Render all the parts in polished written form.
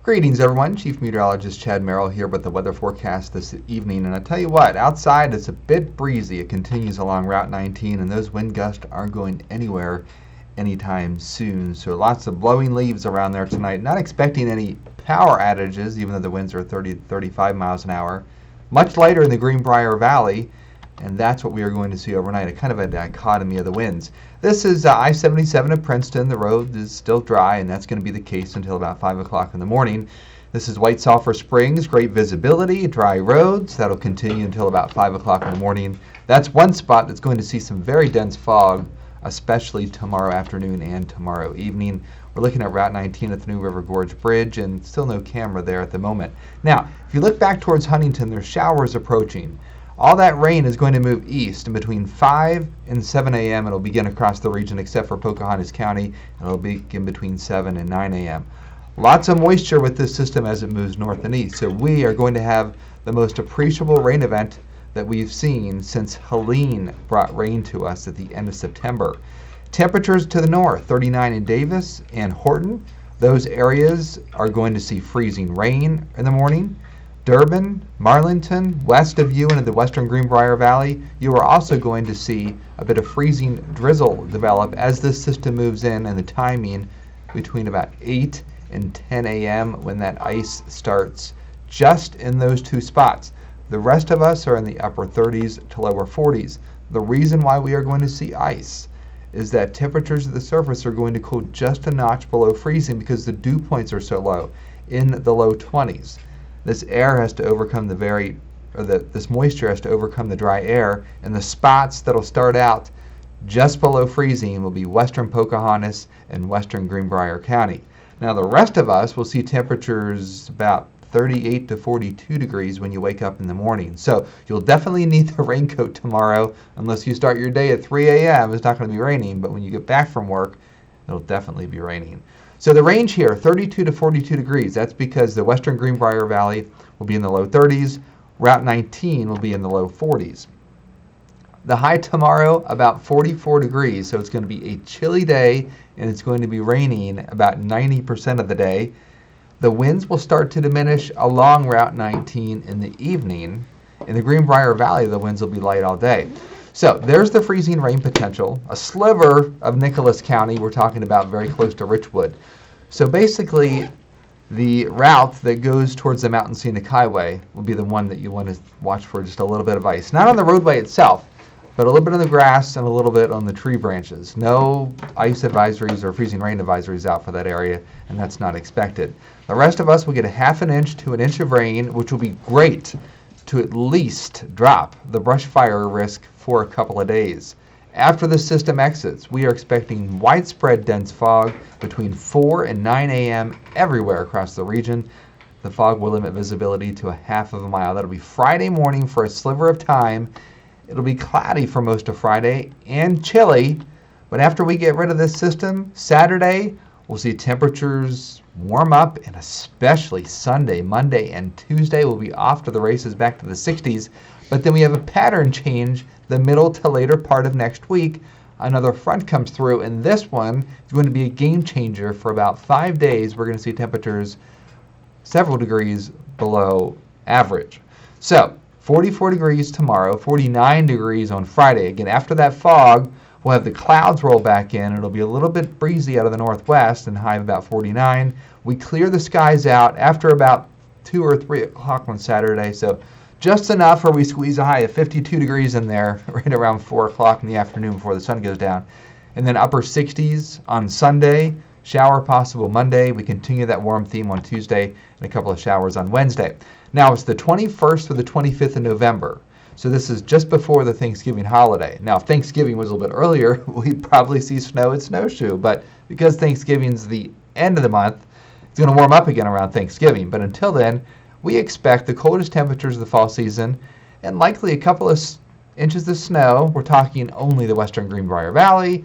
Greetings everyone, Chief Meteorologist Chad Merrill here with the weather forecast this evening, and I tell you what, outside it's a bit breezy. It continues along Route 19 and those wind gusts aren't going anywhere anytime soon. So lots of blowing leaves around there tonight. Not expecting any power outages even though the winds are 30 to 35 miles an hour. Much lighter in the Greenbrier Valley, and that's what we are going to see overnight, a kind of a dichotomy of the winds. This is I-77 at Princeton. The road is still dry, and that's going to be the case until about 5 o'clock in the morning. This is White Sulphur Springs, great visibility, dry roads. That'll continue until about 5 o'clock in the morning. That's one spot that's going to see some very dense fog, especially tomorrow afternoon and tomorrow evening. We're looking at Route 19 at the New River Gorge Bridge, and still no camera there at the moment. Now, if you look back towards Huntington, there's showers approaching. All that rain is going to move east, and between 5 and 7 a.m. it'll begin across the region except for Pocahontas County, and it'll begin between 7 and 9 a.m. Lots of moisture with this system as it moves north and east, so we are going to have the most appreciable rain event that we've seen since Helene brought rain to us at the end of September. Temperatures to the north, 39 in Davis and Horton. Those areas are going to see freezing rain in the morning. Durbin, Marlinton, west of you and in the western Greenbrier Valley, you are also going to see a bit of freezing drizzle develop as this system moves in, and the timing between about 8 and 10 a.m. when that ice starts just in those two spots. The rest of us are in the upper 30s to lower 40s. The reason why we are going to see ice is that temperatures at the surface are going to cool just a notch below freezing because the dew points are so low, in the low 20s. This air has to overcome this moisture has to overcome the dry air, and the spots that'll start out just below freezing will be western Pocahontas and western Greenbrier County. Now the rest of us will see temperatures about 38 to 42 degrees when you wake up in the morning. So you'll definitely need the raincoat tomorrow unless you start your day at 3 a.m. It's not going to be raining, but when you get back from work, it'll definitely be raining. So the range here, 32 to 42 degrees, that's because the western Greenbrier Valley will be in the low 30s, Route 19 will be in the low 40s. The high tomorrow, about 44 degrees, so it's going to be a chilly day, and it's going to be raining about 90% of the day. The winds will start to diminish along Route 19 in the evening. In the Greenbrier Valley, the winds will be light all day. So there's the freezing rain potential. A sliver of Nicholas County, we're talking about very close to Richwood. So basically, the route that goes towards the Mountain Scenic Highway will be the one that you want to watch for just a little bit of ice. Not on the roadway itself, but a little bit on the grass and a little bit on the tree branches. No ice advisories or freezing rain advisories out for that area, and that's not expected. The rest of us will get a half an inch to an inch of rain, which will be great to at least drop the brush fire risk for a couple of days. After the system exits, we are expecting widespread dense fog between 4 and 9 a.m. everywhere across the region. The fog will limit visibility to a half of a mile. That'll be Friday morning for a sliver of time. It'll be cloudy for most of Friday and chilly, but after we get rid of this system, Saturday, we'll see temperatures warm up, and especially Sunday, Monday, and Tuesday will be off to the races back to the 60s. But then we have a pattern change the middle to later part of next week. Another front comes through, and this one is going to be a game changer for about 5 days. We're going to see temperatures several degrees below average. So 44 degrees tomorrow, 49 degrees on Friday. Again, after that fog, we'll have the clouds roll back in. It'll be a little bit breezy out of the northwest and high of about 49. We clear the skies out after about 2 or 3 o'clock on Saturday. So just enough where we squeeze a high of 52 degrees in there right around 4 o'clock in the afternoon before the sun goes down. And then upper 60s on Sunday, shower possible Monday. We continue that warm theme on Tuesday and a couple of showers on Wednesday. Now it's the 21st through the 25th of November. So this is just before the Thanksgiving holiday. Now if Thanksgiving was a little bit earlier, we'd probably see snow and snowshoe. But because Thanksgiving's the end of the month, it's going to warm up again around Thanksgiving. But until then, we expect the coldest temperatures of the fall season and likely a couple of inches of snow. We're talking only the western Greenbrier Valley,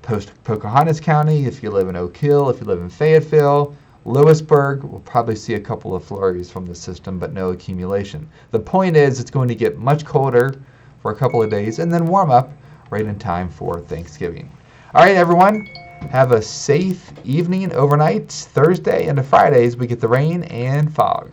Pocahontas County, if you live in Oak Hill, if you live in Fayetteville, Lewisburg, we'll probably see a couple of flurries from the system, but no accumulation. The point is it's going to get much colder for a couple of days and then warm up right in time for Thanksgiving. All right, everyone. Have a safe evening overnight. Thursday into Fridays we get the rain and fog.